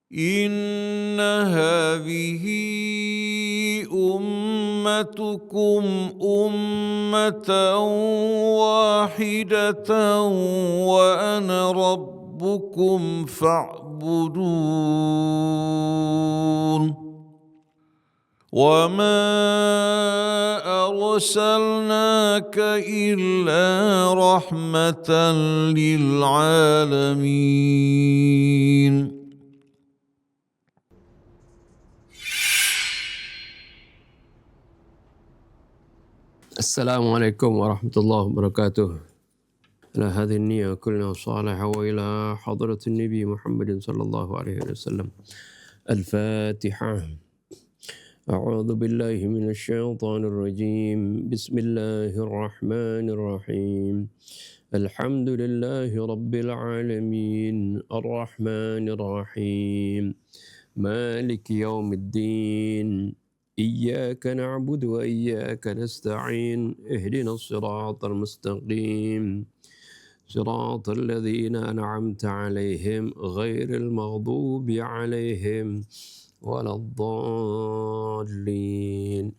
إن هذه أمتكم أمة واحدة وأنا ربكم فاعبدون وما أرسلناك إلا رحمة للعالمين. السلام عليكم ورحمة الله وبركاته. على هذه النية كلنا صالحة وإلى حضرة النبي محمد صلى الله عليه وسلم. الفاتحة. أعوذ بالله من الشيطان الرجيم. بسم الله الرحمن الرحيم. الحمد لله رب العالمين الرحمن الرحيم مالك يوم الدين إياك نعبد وإياك نستعين اهدنا الصراط المستقيم صراط الذين أنعمت عليهم غير المغضوب عليهم ولا الضالين.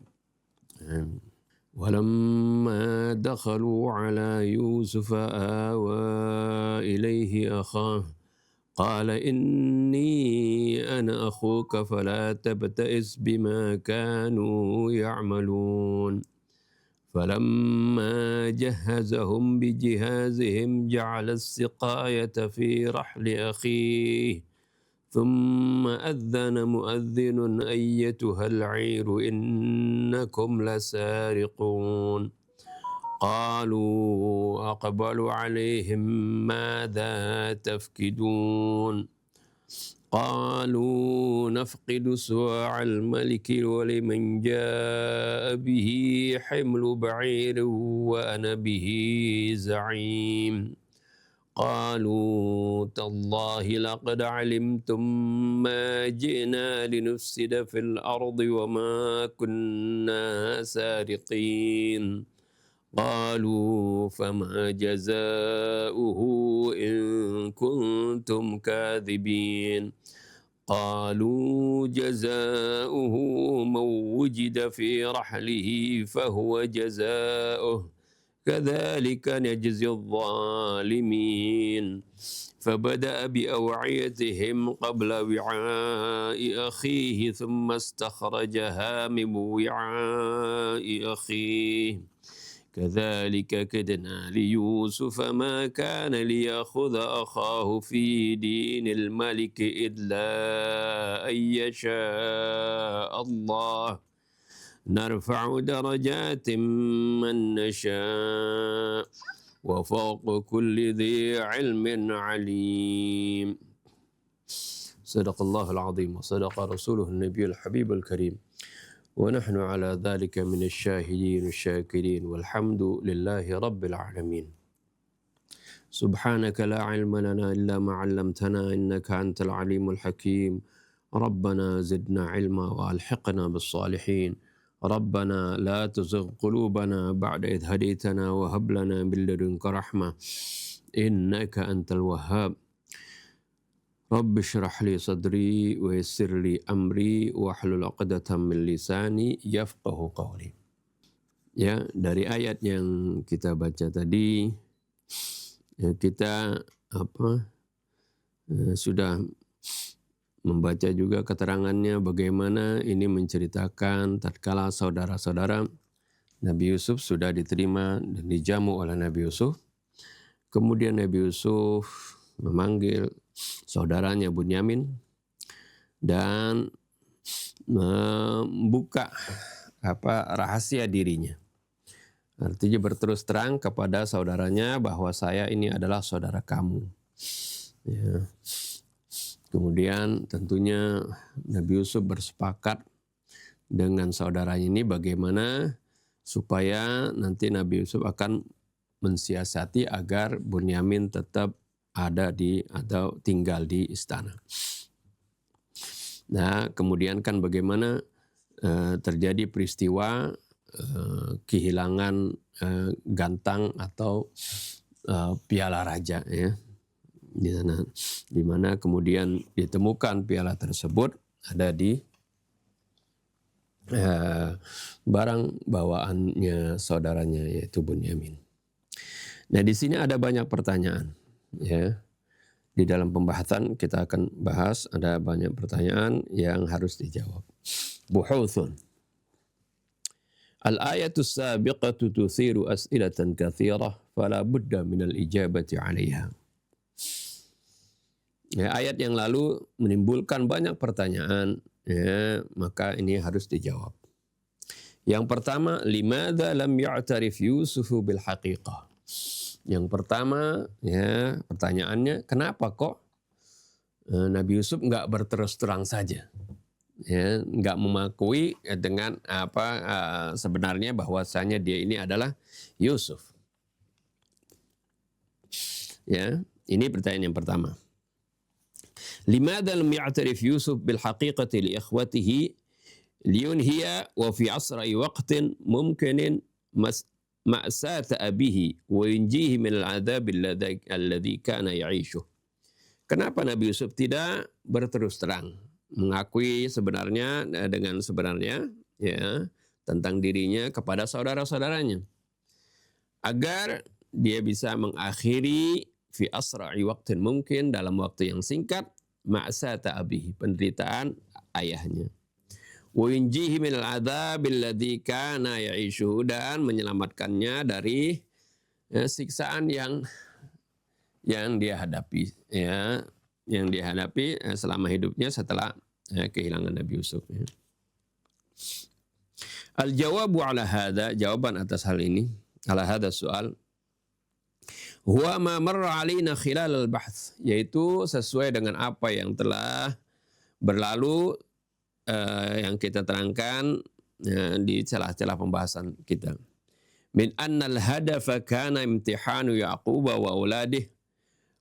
ولما دخلوا على يوسف آوى إليه أخاه قال إني أنا أخوك فلا تبتئس بما كانوا يعملون. فلما جهزهم بجهازهم جعل السقاية في رحل أخيه ثم أذن مؤذن أيتها العير إنكم لسارقون. قالوا أقبلوا عليهم ماذا تفقدون قالوا نفقد سواع الملك ولمن جاء به حمل بعير وأنا به زعيم. قالوا تالله لقد علمتم ما جئنا لنفسد في الأرض وما كنا سارقين. قالوا فما جزاؤه إن كنتم كاذبين. قالوا جزاؤه من وجد في رحله فهو جزاؤه كذلك نجزي الظالمين. فبدأ بأوعيتهم قبل وعاء أخيه ثم استخرجها من وعاء أخيه كذلك كدنا ليوسف ما كان ليأخذ أخاه في دين الملك إلا أن يشاء الله نرفع درجات من نشاء وفوق كل ذي علم عليم. صدق الله العظيم وصدق رسوله النبي الحبيب الكريم ونحن على ذلك من الشاهدين الشاكرين والحمد لله رب العالمين. سبحانك لا علم لنا إلا ما علمتنا إنك أنت العليم الحكيم. ربنا زدنا علما وألحقنا بالصالحين. ربنا لا تزغ قلوبنا بعد إذ هديتنا وهب لنا من لدنك رحمة إنك أنت الوهاب. رب اشرح لي صدري ويسر لي أمري واحلل 'uqdatam min lisani yafqahu qawli. Ya, dari ayat yang kita baca tadi ya, kita sudah membaca juga keterangannya bagaimana ini menceritakan tatkala saudara-saudara Nabi Yusuf sudah diterima dan dijamu oleh Nabi Yusuf. Kemudian Nabi Yusuf memanggil saudaranya Bunyamin dan membuka rahasia dirinya. Artinya berterus terang kepada saudaranya bahwa saya ini adalah saudara kamu. Ya. Kemudian tentunya Nabi Yusuf bersepakat dengan saudaranya ini bagaimana supaya nanti Nabi Yusuf akan mensiasati agar Bunyamin tetap ada atau tinggal di istana. Nah, kemudian kan bagaimana terjadi peristiwa kehilangan gantang atau piala raja ya. di mana kemudian ditemukan piala tersebut ada di barang bawaannya saudaranya yaitu Bunyamin. Nah, di sini ada banyak pertanyaan, ya. Di dalam pembahasan kita akan bahas ada banyak pertanyaan yang harus dijawab. Buhuthun. Al-ayatu sabiqatu tuthiru as'ilatan kathirah fala budda minal ijabati 'alaiha. Ya, ayat yang lalu menimbulkan banyak pertanyaan, ya, maka ini harus dijawab. Yang pertama, limadza lam ya'tarif Yusufu bil haqiqah. Yang pertama, ya, pertanyaannya, kenapa kok Nabi Yusuf nggak berterus terang saja, ya, nggak mengakui dengan sebenarnya bahwasanya dia ini adalah Yusuf. Ya, ini pertanyaan yang pertama. Limadza lam ya'tarif Yusuf bil haqiqati li ikhwatihi liyunhiya wa fi asra'i waqtin mumkinin ma'sata abihi wa yunjihi min al-'adzab alladhi kana ya'ishuh. Kenapa Nabi Yusuf tidak berterus terang mengakui sebenarnya dengan sebenarnya, ya, tentang dirinya kepada saudara-saudaranya agar dia bisa mengakhiri fi asra'i waqtin mungkin dalam waktu yang singkat ma'sata abihi, penderitaan ayahnya. Wa yunjihi minal adzabil ladzi kana ya'ishu, dan menyelamatkannya dari siksaan yang dia hadapi, ya, yang dia hadapi selama hidupnya setelah kehilangan Nabi Yusuf, ya. Al-jawabu ala hadza, jawaban atas hal ini, ala hadza soal, huwa ma marra alaina khilal al-bahth, yaitu sesuai dengan apa yang telah berlalu, yang kita terangkan di celah-celah pembahasan kita. Min anna al-hadafa kana imtihanu Yaqub wa auladih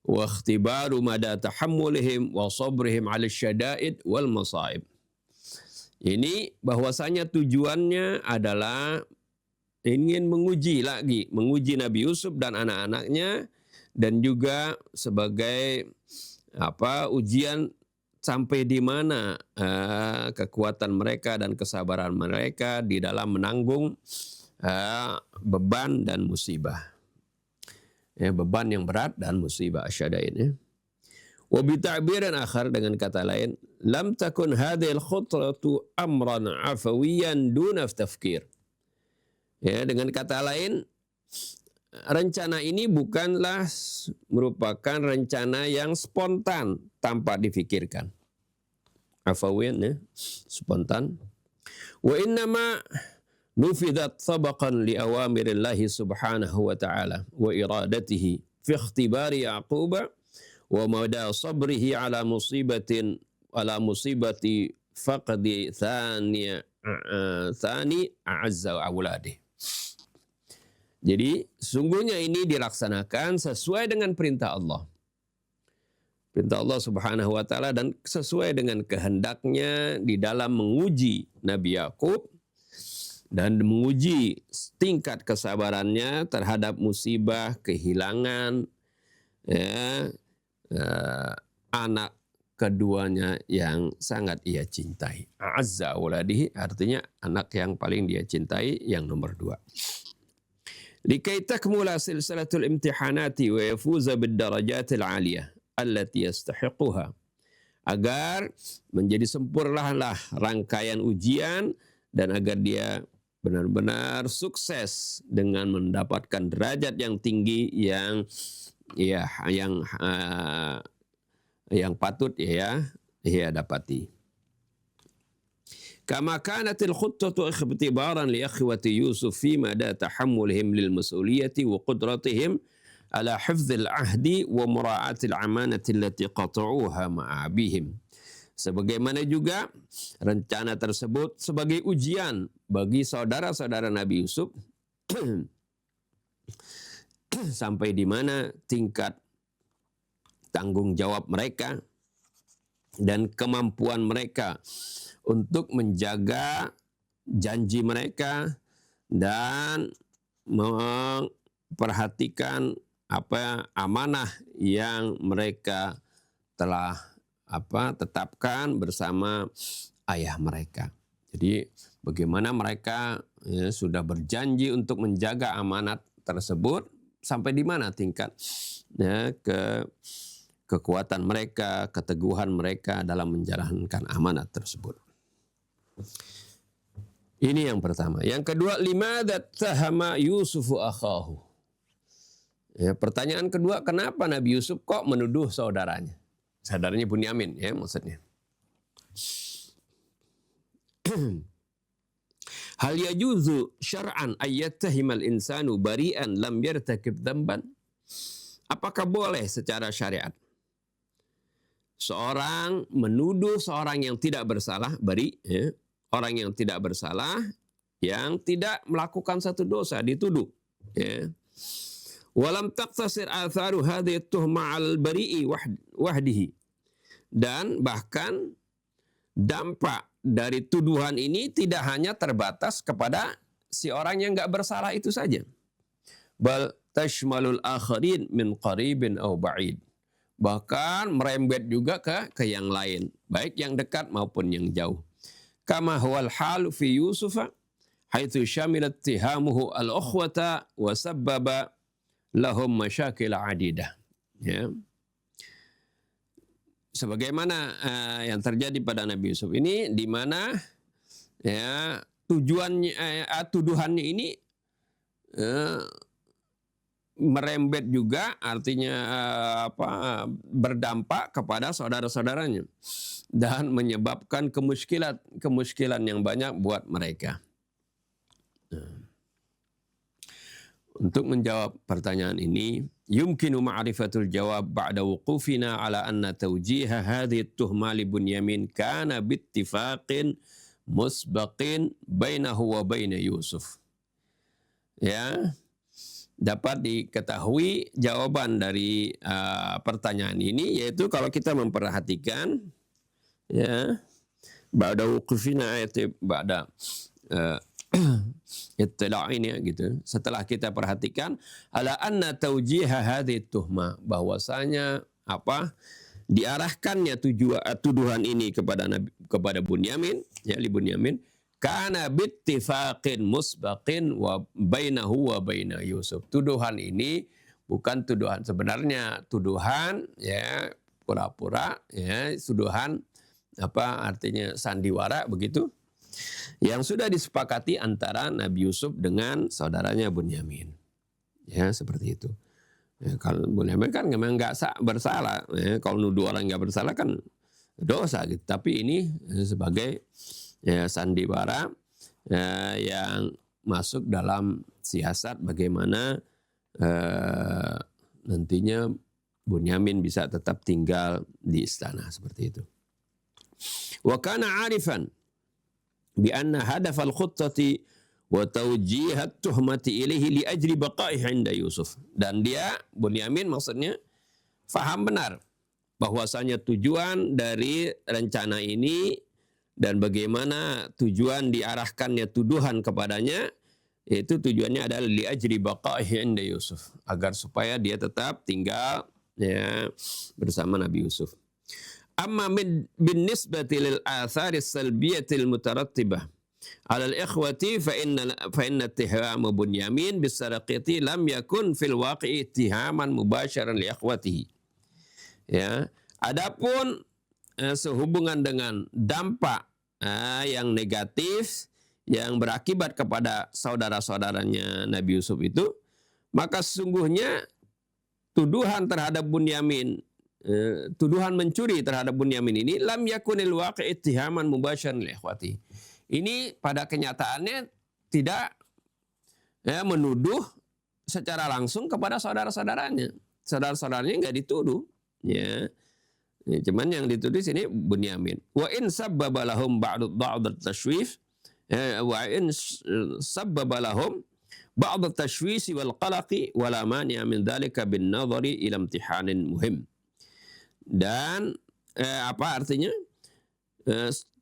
wa ikhtibaru mada tahammulihim wa sabrihim 'ala syada'id wal masaib. Ini bahwasanya tujuannya adalah ingin menguji Nabi Yusuf dan anak-anaknya, dan juga sebagai ujian sampai di mana kekuatan mereka dan kesabaran mereka di dalam menanggung beban dan musibah. Ya, beban yang berat dan musibah asyadain, ya. Wa bi ta'biran akhar, dengan kata lain, lam takun hadhil khutratu amran afawiyan duna tafkir. Ya, dengan kata lain, rencana ini bukanlah merupakan rencana yang spontan tanpa difikirkan. Afawiyan, ya, spontan. Wa innama nufidat sabaqan li awamirillahi subhanahu wa ta'ala wa iradatihi fi ikhtibari Yaqub wa mada sabrihi ala musibati faqdi thani a'azza wa awladih. Jadi sungguhnya ini dilaksanakan sesuai dengan perintah Allah. Perintah Allah subhanahu wa ta'ala, dan sesuai dengan kehendaknya di dalam menguji Nabi Yaqub dan menguji tingkat kesabarannya terhadap musibah, kehilangan, ya, anak keduanya yang sangat ia cintai. Azza waladihi, artinya anak yang paling dia cintai, yang nomor 2. Likai takmula silsilatul imtihanati wa yafuza bid darajatil aliyah allati yastahiquha, agar menjadi sempurnalah rangkaian ujian dan agar dia benar-benar sukses dengan mendapatkan derajat yang tinggi yang patut ia dapati. Kama kanatil khuttatu ikhtibaran li akhwati Yusuf fi mada tahammulihim lil mas'uliyati wa qudratihim ala hifdzil ahdi wa mura'atil amanati allati qata'uha ma'abihim. Sebagaimana juga rencana tersebut sebagai ujian bagi saudara-saudara Nabi Yusuf sampai di mana tingkat tanggung jawab mereka dan kemampuan mereka untuk menjaga janji mereka dan memperhatikan amanah yang mereka telah tetapkan bersama ayah mereka. Jadi bagaimana mereka sudah berjanji untuk menjaga amanat tersebut, sampai di mana tingkat kekuatan mereka, keteguhan mereka dalam menjalankan amanat tersebut. Ini yang pertama. Yang kedua, limadza tahama Yusufu akhahu. Pertanyaan kedua, kenapa Nabi Yusuf kok menuduh saudaranya? Saudaranya Bunyamin ya maksudnya. Hal yajuzu syar'an ayyattahimal insanu bari'an lam yartakib dzamban? Apakah boleh secara syariat seorang menuduh seorang yang tidak bersalah, orang yang tidak bersalah, yang tidak melakukan satu dosa, dituduh. Walam taqtasir atharu hadhihi tuhma al bari'i wahdihi. Dan bahkan dampak dari tuduhan ini tidak hanya terbatas kepada si orang yang nggak bersalah itu saja. Bal tashmalul akharin min qaribin aw ba'id. Bahkan merembet juga ke yang lain, baik yang dekat maupun yang jauh. Kama huwal halu fi Yusufa haitsu syamilat tihamuhu al-ukhwata wa sabbaba lahum masyakil adidah. Ya. Sebagaimana yang terjadi pada Nabi Yusuf ini, di mana ya tujuannya tuduhannya ini merembet juga, artinya berdampak kepada saudara-saudaranya dan menyebabkan kemuskilan yang banyak buat mereka. Untuk menjawab pertanyaan ini, yumkinu ma'rifatul jawab ba'da wuqufina ala anna tawjiha hadhihi tuhma li Bunyamin kana bittifaqin musbaqin bainahu wa baina Yusuf. Ya, dapat diketahui jawaban dari pertanyaan ini, yaitu kalau kita memperhatikan ya ba'da wuqufina ba'da ittila' ini gitu. Setelah kita perhatikan ala anna tawjiha hadhihi tuhma, bahwasanya diarahkannya tuduhan ini kepada Bunyamin, ya li Bunyamin, kana bittifaqin musbaqin wa bainahu wa baina Yusuf. Tuduhan ini bukan tuduhan sebenarnya, tuduhan ya pura-pura, ya tuduhan artinya sandiwara begitu, yang sudah disepakati antara Nabi Yusuf dengan saudaranya Bunyamin. Ya, seperti itu. Ya, kalau Bunyamin kan memang nggak bersalah. Ya, kalau nuduh orang nggak bersalah kan dosa gitu. Tapi ini sebagai ya, sandiwara yang masuk dalam siasat bagaimana nantinya Bunyamin bisa tetap tinggal di istana, seperti itu. Wa kana 'arifan bi anna hadaf al-khuttati wa tawjihat tuhmati ilaihi li ajli baqa'ihi 'inda Yusuf. Dan dia, Bunyamin maksudnya, faham benar bahwasanya tujuan dari rencana ini dan bagaimana tujuan diarahkannya tuduhan kepadanya, itu tujuannya adalah li ajli baqa'ihi 'inda Yusuf, agar supaya dia tetap tinggal ya bersama Nabi Yusuf. Amma bin nisbati lil athari salbiyatil mutarattibah ala al-ikhwati fa inna ittiham Bunyamin bisaraqati lam yakun fil waqi'i ittihaman mubasyaran li ikhwatihi. Ya, adapun sehubungan dengan dampak yang negatif yang berakibat kepada saudara-saudaranya Nabi Yusuf itu, maka sesungguhnya tuduhan terhadap Bunyamin, tuduhan mencuri terhadap Bunyamin ini lam yakunil waqi' ittihaman mubasyaran li ikhwati. Ini pada kenyataannya tidak menuduh secara langsung kepada saudara-saudaranya. Saudara-saudaranya enggak dituduh, ya. Cuman yang dituduh sini Bunyamin. Wa in sabbaba lahum ba'd at-tashwif wa in sabbaba lahum ba'd at-tashwis wal qalaqi wala mani'a min dhalika bin nadhari ila imtihanin muhim. Dan apa artinya?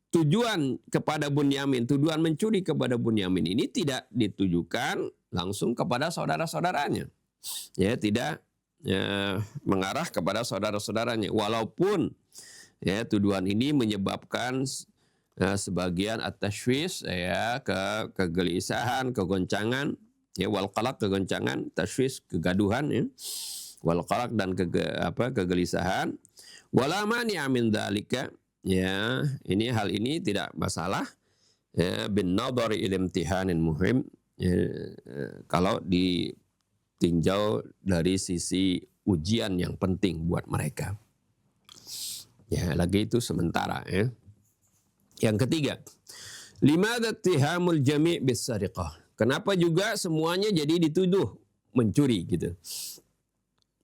Tujuan kepada Bunyamin, tujuan mencuri kepada Bunyamin ini tidak ditujukan langsung kepada saudara-saudaranya. Ya, tidak mengarah kepada saudara-saudaranya. Walaupun ya tuduhan ini menyebabkan sebagian at-tashwish ya kegelisahan, kegoncangan, ya wal qalaq kegoncangan, tashwish kegaduhan ya. Wal qalaq dan kegelisahan. Wala mani'a min dzalika ya, hal ini tidak masalah ya bin nadhari ila imtihanin muhim ya, kalau ditinjau dari sisi ujian yang penting buat mereka. Ya, lagi itu sementara ya. Yang ketiga, limadza ittihamul jami' bis-sariqah? Kenapa juga semuanya jadi dituduh mencuri gitu?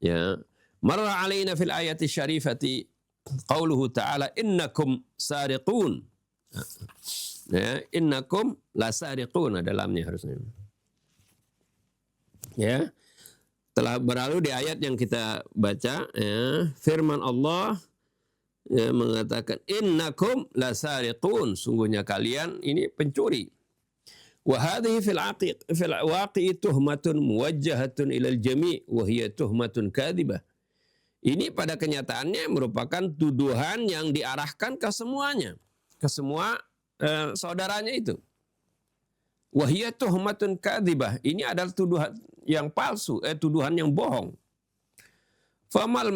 Ya, marra alaina fil ayati syarifati qauluhu ta'ala innakum sariqun. Ya, innakum lasariqun dalamnya harusnya. Ya. Telah berlalu di ayat yang kita baca ya, firman Allah ya, mengatakan innakum lasariqun, sungguhnya kalian ini pencuri. Wa hadhihi fil waqi'i tuhmatun muwajjahatun ilal jami' wa hiya tuhmatun kadhibah. Ini pada kenyataannya merupakan tuduhan yang diarahkan ke semuanya, ke semua saudaranya itu. Wa hiya tuhmatun kadhibah. Ini adalah tuduhan yang palsu, tuduhan yang bohong. Famal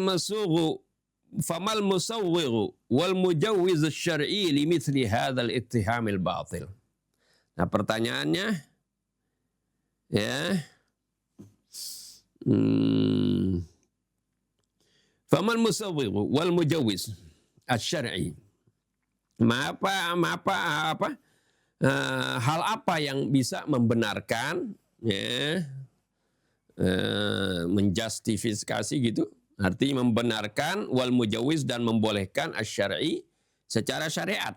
musawwiru wal mujawwiz asy-syar'i li mithli hadzal ittihamil batil. Nah, pertanyaannya ya famal musawwiru wal mujawwiz asy-syar'i. Hal apa yang bisa membenarkan ya menjustifikasi gitu, artinya membenarkan wal mujawwiz dan membolehkan asy-syar'i secara syariat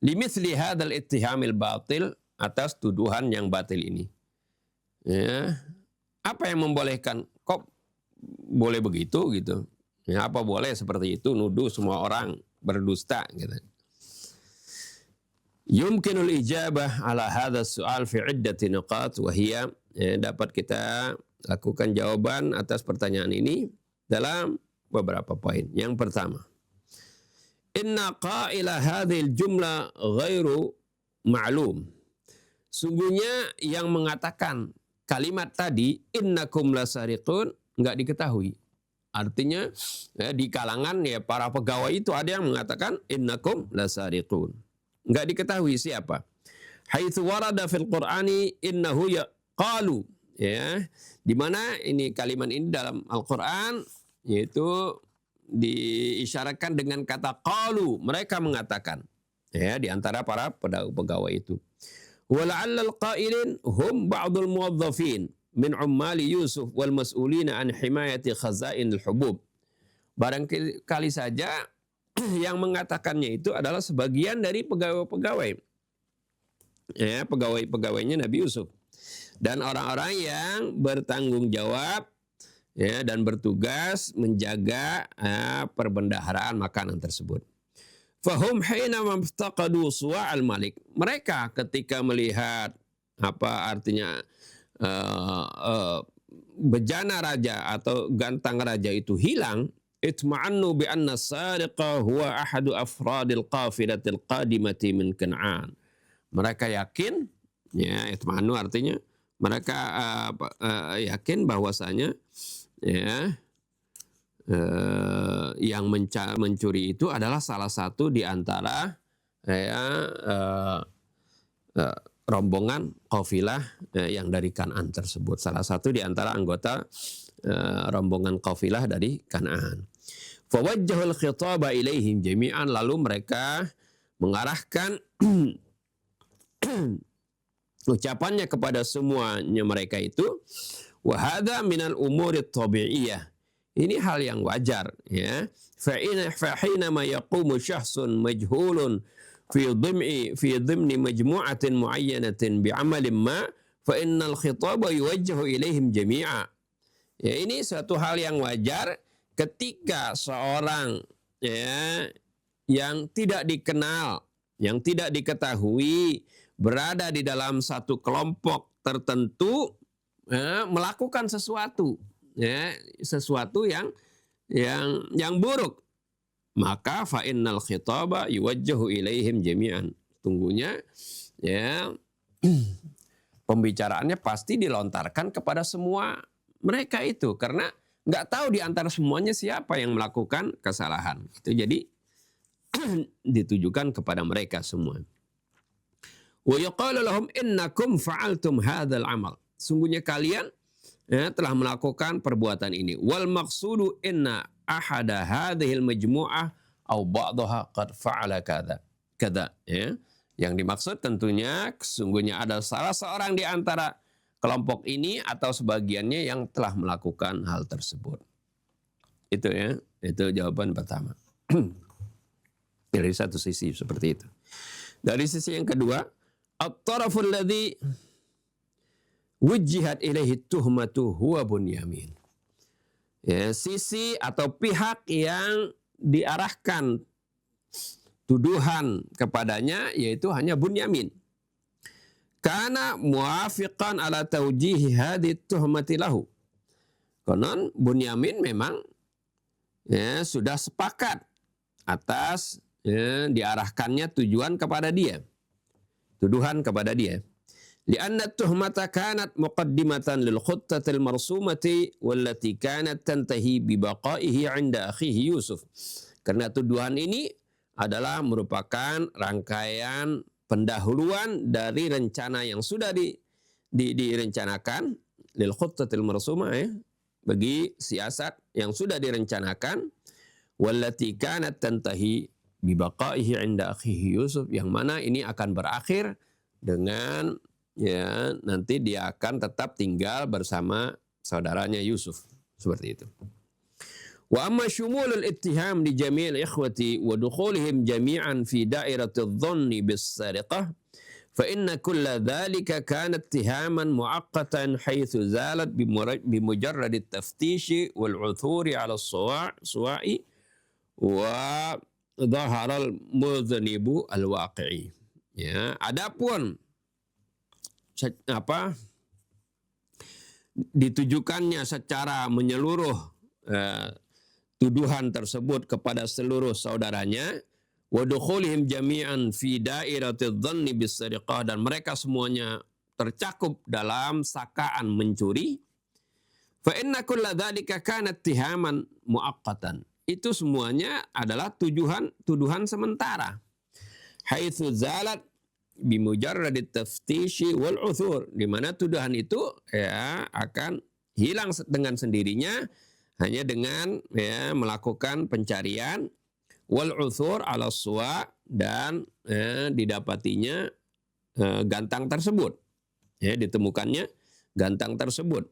limithli hadzal ittihamil batil, atas tuduhan yang batil ini. Ya, apa yang membolehkan? Kok boleh begitu gitu? Ya, apa boleh seperti itu nuduh semua orang berdusta gitu. Yumkinul ijabah ala hadzal su'al fi iddati nuqat wa hiya, dapat kita lakukan jawaban atas pertanyaan ini dalam beberapa poin. Yang pertama, inna qaila hadhil jumlah ghairu ma'lum. Sungguhnya yang mengatakan kalimat tadi innakum lasariqun enggak diketahui. Artinya ya, di kalangan ya para pegawai itu ada yang mengatakan innakum lasariqun. Enggak diketahui siapa. Haitsu warada fil Qur'ani innahu qalu, ya. Di mana ini kalimat ini dalam Al-Qur'an yaitu diisyaratkan dengan kata qalu, mereka mengatakan, ya, di antara para pegawai itu. Wala'allal qailin hum ba'dul muwazzafin min ummali Yusuf wal mas'ulina an himayati khazainil hubub. Barangkali saja yang mengatakannya itu adalah sebagian dari pegawai-pegawai, ya, pegawai-pegawainya Nabi Yusuf dan orang-orang yang bertanggung jawab, ya, dan bertugas menjaga perbendaharaan makanan tersebut. Fahum hina maftaqadu suwa'al malik. Mereka ketika melihat apa artinya bejana raja atau gantang raja itu hilang, itma'annu bi anna sariqa huwa ahadu afradil qafilatil qadimati min Kan'an. Mereka yakin, ya, itma'annu artinya mereka yakin bahwasanya ya yang mencuri itu adalah salah satu di antara rombongan qafilah yang dari Kan'an tersebut. Salah satu di antara anggota rombongan qafilah dari Kan'an. Fawajjahul khitaba ilaihim jami'an, lalu mereka mengarahkan ucapannya kepada semuanya mereka itu. Wa hadza minal umuri tabi'iyah. Ini hal yang wajar, ya. Fa hina ma yaqumu syakhsun majhulun fi dhimni majmu'atin muayyanatin bi'amalin ma fa innal khitaba yuwajjahu ilaihim jami'a. Ya, ini suatu hal yang wajar ketika seorang, ya, yang tidak dikenal, yang tidak diketahui berada di dalam satu kelompok tertentu melakukan sesuatu, ya, sesuatu yang buruk. Maka fa innal khitaba yuwajjahu ilaihim jami'an. Tunggunya ya pembicaraannya pasti dilontarkan kepada semua mereka itu, karena nggak tahu di antara semuanya siapa yang melakukan kesalahan. Itu jadi ditujukan kepada mereka semua. Wa yuqalu lahum innakum fa'altum hadzal amal. Sungguhnya kalian telah melakukan perbuatan ini. Wal maqsudu inna ahada hadhil majmu'ah au ba'daha qad fa'ala kada. Ya. Yang dimaksud tentunya sesungguhnya ada salah seorang di antara kelompok ini atau sebagiannya yang telah melakukan hal tersebut. Itu ya, itu jawaban pertama. Dari satu sisi seperti itu. Dari sisi yang kedua, at-taraful ladzi wujjihat ilaihi tuhmatu huwa Bunyamin. Ya, sisi atau pihak yang diarahkan tuduhan kepadanya yaitu hanya Bunyamin. Karena muafiqan ala taujihi hadhihi tuhmati lahu. Konon Bunyamin memang sudah sepakat atas diarahkannya tujuan kepada dia. Tuduhan kepada dia. Lianna tuhmata kanat muqaddimatan lil khuttatil marsumati wallati kanat tantahi bi baqaihi 'inda akhihi Yusuf. Karena tuduhan ini adalah merupakan rangkaian pendahuluan dari rencana yang sudah direncanakan lil khuttatil marsumah bagi siasat yang sudah direncanakan wallati kanat tantahi bi baqaihi 'inda akhihi Yusuf, yang mana ini akan berakhir dengan nanti dia akan tetap tinggal bersama saudaranya Yusuf. Seperti itu. Wa amma shumulul ittiham li jami'il ikhwati wa dukhulihim jami'an fi da'iratil dhanni bis sariqah fa inna kulla dhalika kana ittihaman mu'aqqatan haythu zalat bi mujarrad at-taftish wal 'uthuri 'ala as-suwa'i wa dhahara al-mudhnibu al-waqi'i. Ya, adapun ditujukannya secara menyeluruh tuduhan tersebut kepada seluruh saudaranya, wa dukhulihim jami'an fi da'iratidh dhanni bis-sariqah, dan mereka semuanya tercakup dalam sakaan mencuri, fa inna kulla dzalika kana ittihaman muaqqatan. Itu semuanya adalah tuduhan sementara. Haitsu zalat bimujarradit taftishi wal uthur, di mana tuduhan itu akan hilang dengan sendirinya hanya dengan melakukan pencarian wal uthur ala suwa, dan didapatinya gantang tersebut, ditemukannya gantang tersebut.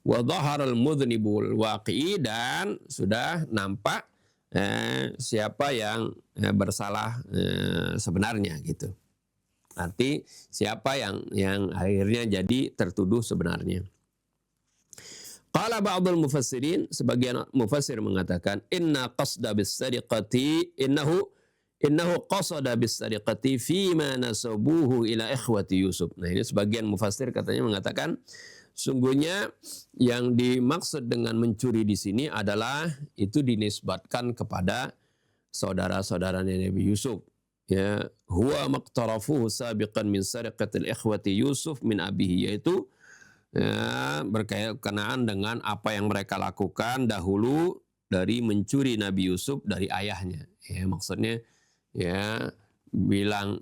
Wa dhaharal mudhnibul waqi'i, dan sudah nampak siapa yang bersalah sebenarnya gitu. Arti siapa yang akhirnya jadi tertuduh sebenarnya. Qala ba'dul mufassirin, sebagian mufassir mengatakan innahu qasada bis-sariqati fima nasabuhu ila ikhwati Yusuf. Nah, ini sebagian mufassir katanya mengatakan sungguhnya yang dimaksud dengan mencuri di sini adalah itu dinisbatkan kepada saudara-saudaranya Nabi Yusuf. Ya, huwa maqtarafuhu sabiqan min sariqatil ikhwati Yusuf min abihi, yaitu berkenaan dengan apa yang mereka lakukan dahulu dari mencuri Nabi Yusuf dari ayahnya. Ya, maksudnya bilang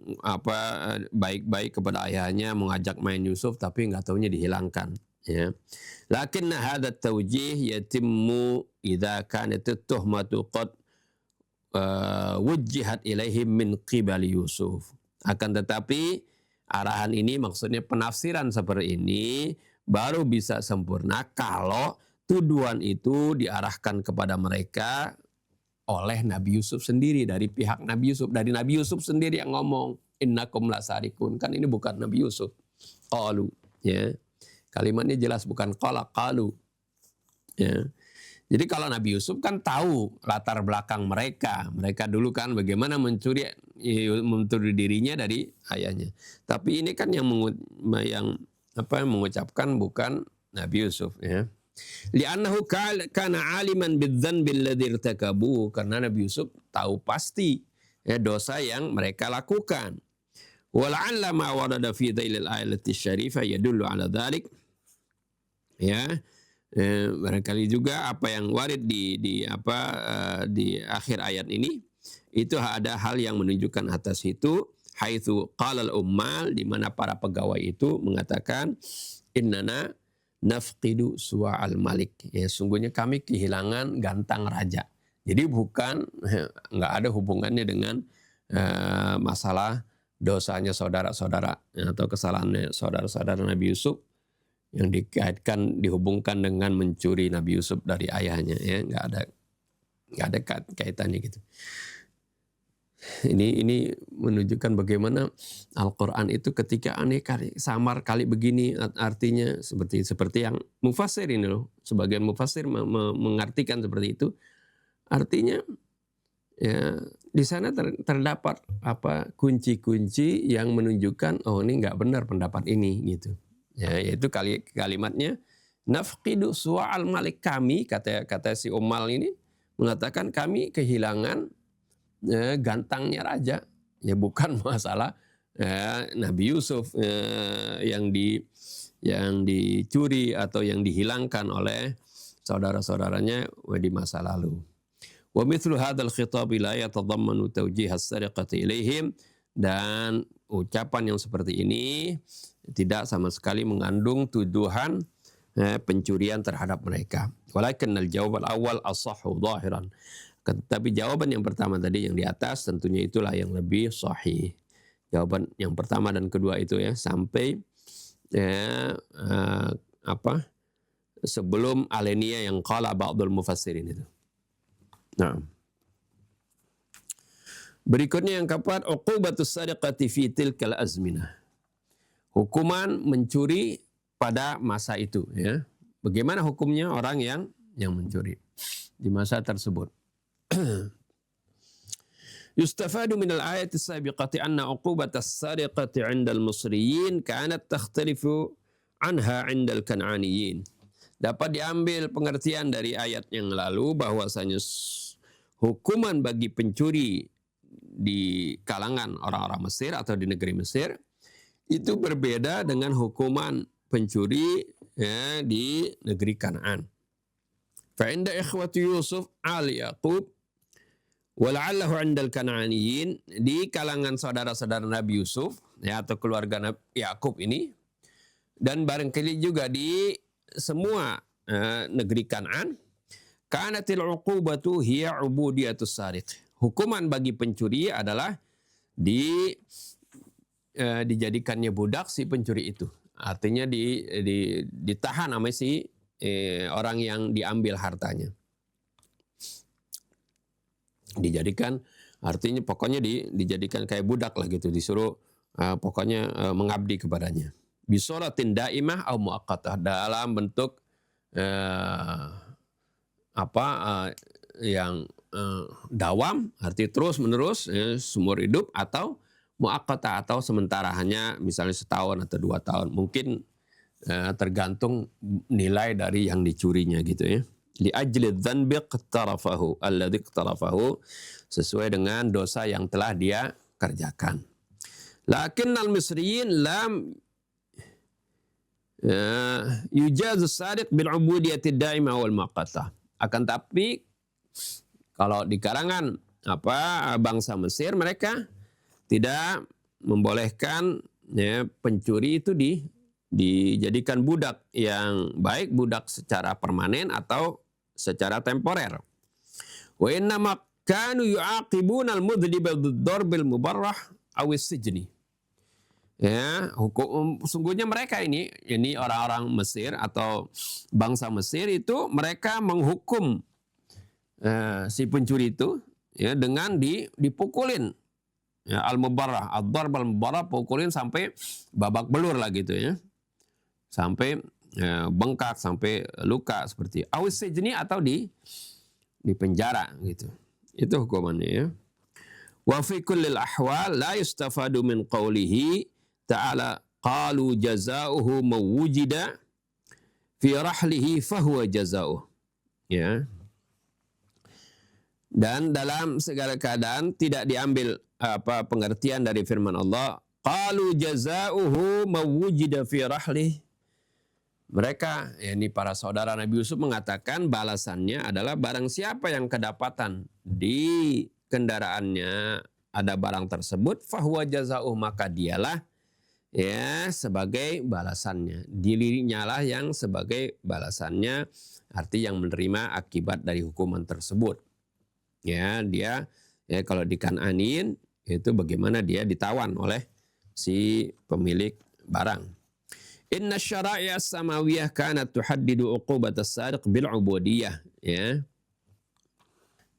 baik-baik kepada ayahnya, mengajak main Yusuf, tapi nggak taunya dihilangkan. Ya. Lakinna hadha tawjih yatimmu idza kanat at-tuhmatu qad wujjihat ilaihim min qibali Yusuf. Akan tetapi arahan ini, maksudnya penafsiran seperti ini baru bisa sempurna kalau tuduhan itu diarahkan kepada mereka oleh Nabi Yusuf sendiri, dari pihak Nabi Yusuf, dari Nabi Yusuf sendiri yang ngomong innakum lasarikun. Kan ini bukan Nabi Yusuf. Qalu, ya. Kalimatnya jelas bukan qala, qalu. Ya. Jadi kalau Nabi Yusuf kan tahu latar belakang mereka. Mereka dulu kan bagaimana mencuri dirinya dari ayahnya. Tapi ini kan yang mengucapkan bukan Nabi Yusuf, ya. Li'annahu kana aliman bidzanbi alladzi irtakabu, karena Nabi Yusuf tahu pasti dosa yang mereka lakukan. Wala'alla ma warada fi dhailil ayati syarifah yadullu ala dzalik. Barangkali juga apa yang warid di akhir ayat ini itu ada hal yang menunjukkan atas itu. Haitsu qala al-ummal, di mana para pegawai itu mengatakan innana nafqidu su'al malik. Sungguhnya kami kehilangan gantang raja. Jadi nggak ada hubungannya dengan masalah dosanya saudara-saudara atau kesalahannya saudara-saudara Nabi Yusuf yang dihubungkan dengan mencuri Nabi Yusuf dari ayahnya, nggak ada kaitannya gitu. Ini menunjukkan bagaimana Al-Quran itu ketika aneh kali, samar kali begini artinya seperti yang mufassir ini loh. Sebagian mufassir mengartikan seperti itu. Artinya di sana terdapat kunci-kunci yang menunjukkan ini nggak benar pendapat ini gitu. Yaitu kalimatnya nafqidu su'al malik, kami kata si Ummal ini mengatakan kami kehilangan gantangnya raja, bukan masalah Nabi Yusuf yang dicuri atau yang dihilangkan oleh saudara-saudaranya di masa lalu. Wa mithlu hadzal khitab la yatadammanu tawjih as-sariqati ilaihim, dan ucapan yang seperti ini tidak sama sekali mengandung tuduhan pencurian terhadap mereka. Walakin al-jawab al-awwal as-sahhu zahiran. Tapi jawaban yang pertama tadi yang di atas tentunya itulah yang lebih sahih. Jawaban yang pertama dan kedua itu sampai sebelum alenia yang qala ba'dul mufassirin itu. Nah. Berikutnya yang keempat, uqubatus sariqati fi tilkal azminah. Hukuman mencuri pada masa itu, Bagaimana hukumnya orang yang mencuri di masa tersebut? Yustafadu min al-ayat as-sabiqati anna uqubatas sariqati 'inda al-Misriyin kanat takhtalifu anha 'inda al-Kan'aniyin. Dapat diambil pengertian dari ayat yang lalu bahwasanya hukuman bagi pencuri di kalangan orang-orang Mesir atau di negeri Mesir itu berbeda dengan hukuman pencuri di negeri Kanaan. Fa 'inda ikhwati Yusuf al-Yaqub wala'allahu 'indal Kan'aniyin, di kalangan saudara-saudara Nabi Yusuf atau keluarga Nabi Yakub ini, dan barangkali juga di semua negeri Kan'an, kanatil 'uqubatu hiya 'ubudiyatus sariq. Hukuman bagi pencuri adalah dijadikannya budak si pencuri itu. Artinya ditahan sama si orang yang diambil hartanya. Dijadikan, artinya pokoknya dijadikan kayak budak lah gitu, disuruh pokoknya mengabdi kepadanya. Bisolatin daimah au muaqqatah, dalam bentuk yang dawam, arti terus menerus seumur hidup, atau muaqqatah atau sementara, hanya misalnya setahun atau 2 tahun, mungkin tergantung nilai dari yang dicurinya gitu ya. Li ajli dzanbi iqtarafahu alladzi iqtarafahu, sesuai dengan dosa yang telah dia kerjakan. Lakinnal misriyin lam yujazu sariq bil ubudiyati daimah wal muaqqatah. Akan tapi kalau di kalangan bangsa Mesir, mereka tidak membolehkan pencuri itu dijadikan budak yang baik, budak secara permanen atau secara temporer. Wa innama kanu yu'aqibuna al-mudhliba bid-darbil mubarrah aw as-sijni. Sungguhnya mereka ini orang-orang Mesir atau bangsa Mesir itu, mereka menghukum si pencuri itu dengan dipukulin, al-mubarrah, ad-darb al-mubarrah, pukulin sampai babak belur lah gitu ya. Sampai bengkak, sampai luka seperti awis sejni, atau di penjara gitu. Itu hukumannya ya. Wa fi kullil ahwal la yustafadu min qawlihi ta'ala qalu jazaohu mawujida fi rahlihi fahuwa jazauh. Ya. Dan dalam segala keadaan tidak diambil pengertian dari firman Allah, qalu jazauhu mawujida fi rahlih. Mereka, yakni para saudara Nabi Yusuf, mengatakan balasannya adalah barang siapa yang kedapatan di kendaraannya ada barang tersebut, fahuwa jazauh, maka dialah ya sebagai balasannya. Dirinya lah yang sebagai balasannya, arti yang menerima akibat dari hukuman tersebut. Ya, dia ya kalau di Kan'anin itu bagaimana dia ditawan oleh si pemilik barang. Inna syara'i' as-samawiyah kanat tuhaddidu uqubat as-sariq bil ubudiyah. Ya.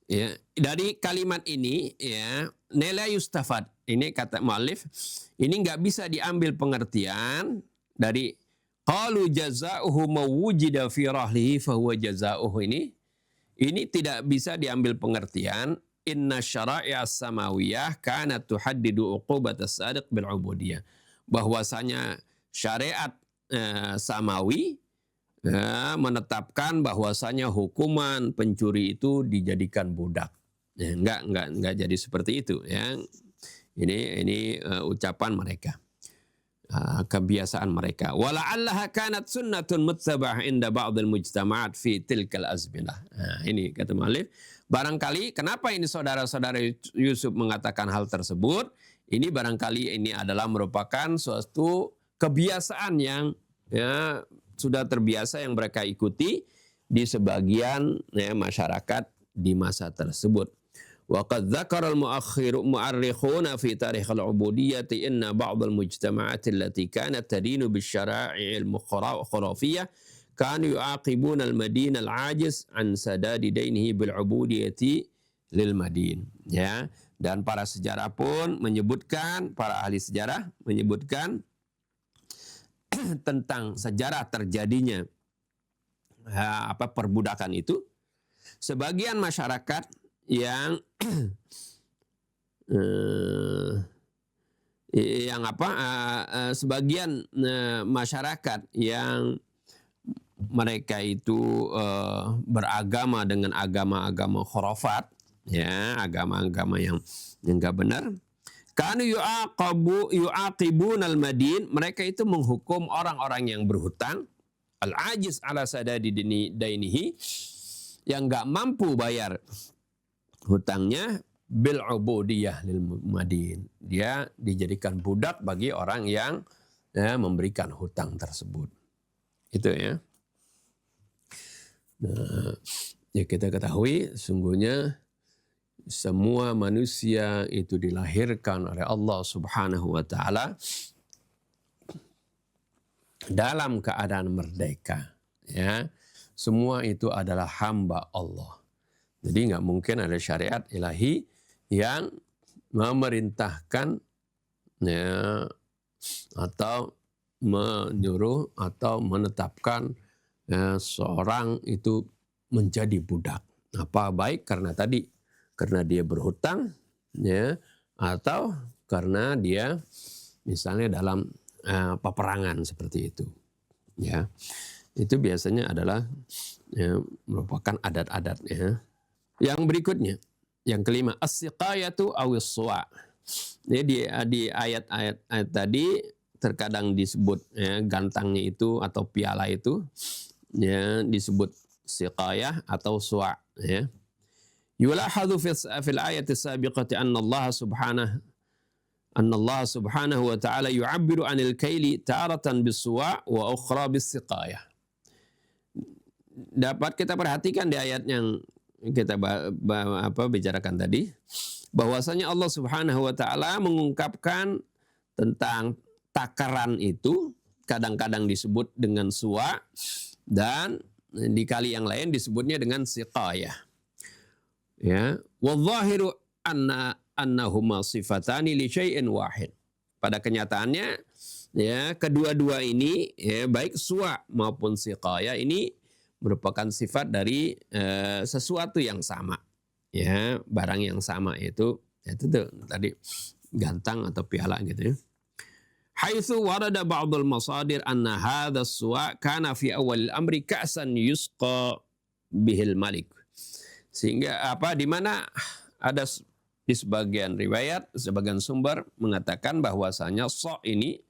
Ya, dari kalimat ini ya, nilai yustafad. Ini kata mu'allif, ini nggak bisa diambil pengertian dari qalu jazauhu mawujida fi rahlihi fahuwa jazauhu ini. Ini tidak bisa diambil pengertian inna syara'i' as-samawiyah kanat tuhaddidu uqubat as-sariq bil ubudiyah. Bahwasanya syariat samawi menetapkan bahwasanya hukuman pencuri itu dijadikan budak. Ya, enggak jadi seperti itu ya. Ini ucapan mereka. Kebiasaan mereka. Wala'allaha kanat sunnatun muttaba'ah inda ba'dil mujtama'at fi tilkal azminah. Nah, ini kata mu'allif, barangkali kenapa ini saudara-saudara Yusuf mengatakan hal tersebut? Ini barangkali ini adalah merupakan suatu kebiasaan yang ya sudah terbiasa yang mereka ikuti di sebagian ya, masyarakat di masa tersebut. وقد ذكر المؤرخون في تاريخ العبودية إن بعض المجتمعات التي كانت تدين بالشرائع الخرافية كانوا يعاقبون المدين العاجز عن سداد دينه بالعبودية للمدين. Ya, dan para sejarah pun menyebutkan, para ahli sejarah menyebutkan tentang sejarah terjadinya perbudakan itu. Sebagian masyarakat yang sebagian masyarakat yang mereka itu beragama dengan agama-agama khurafat, ya, agama-agama yang enggak benar. Kanu yu'aqibun al-madin, mereka itu menghukum orang-orang yang berhutang, al-ajiz ala sadadi dainihi, yang enggak mampu bayar hutangnya, bil ubudiyah lil madin. Dia dijadikan budak bagi orang yang memberikan hutang tersebut. Itu ya. Nah, ya kita ketahui sungguhnya semua manusia itu dilahirkan oleh Allah Subhanahu wa taala dalam keadaan merdeka, ya. Semua itu adalah hamba Allah. Jadi nggak mungkin ada syariat ilahi yang memerintahkan ya, atau menyuruh atau menetapkan ya, seorang itu menjadi budak. Apa baik karena dia berhutang ya, atau karena dia misalnya dalam peperangan seperti itu. Ya. Itu biasanya adalah ya, merupakan adat-adatnya. Yang berikutnya, yang kelima, as-siqayatu awis suwa. Ini di ayat-ayat tadi terkadang disebut ya, gantangnya itu atau piala itu ya, disebut siqayah atau suwa. Ya. Yulahadhu fil ayati sabiqati anna Allah subhanahu wa ta'ala yu'abbiru anil kaili taratan bis-suwa wa ukhra bis-siqayah. Dapat kita perhatikan di ayat yang kita bicarakan tadi, bahwasanya Allah Subhanahu wa taala mengungkapkan tentang takaran itu kadang-kadang disebut dengan suwa dan di kali yang lain disebutnya dengan siqayah. Ya, wadh-dhahiru annahuma sifatani li syai'in wahid. Pada kenyataannya ya kedua-dua ini ya, baik suwa maupun siqayah ini merupakan sifat dari sesuatu yang sama, ya, barang yang sama, itu tuh tadi gantang atau piala gitu ya. Haitsu warada ba'dul masadir anna hadha as-suwa' kana fi awal al-amri ka'san yusqa bihil malik. Sehingga di mana ada di sebagian riwayat, sebagian sumber mengatakan bahwasanya sok ini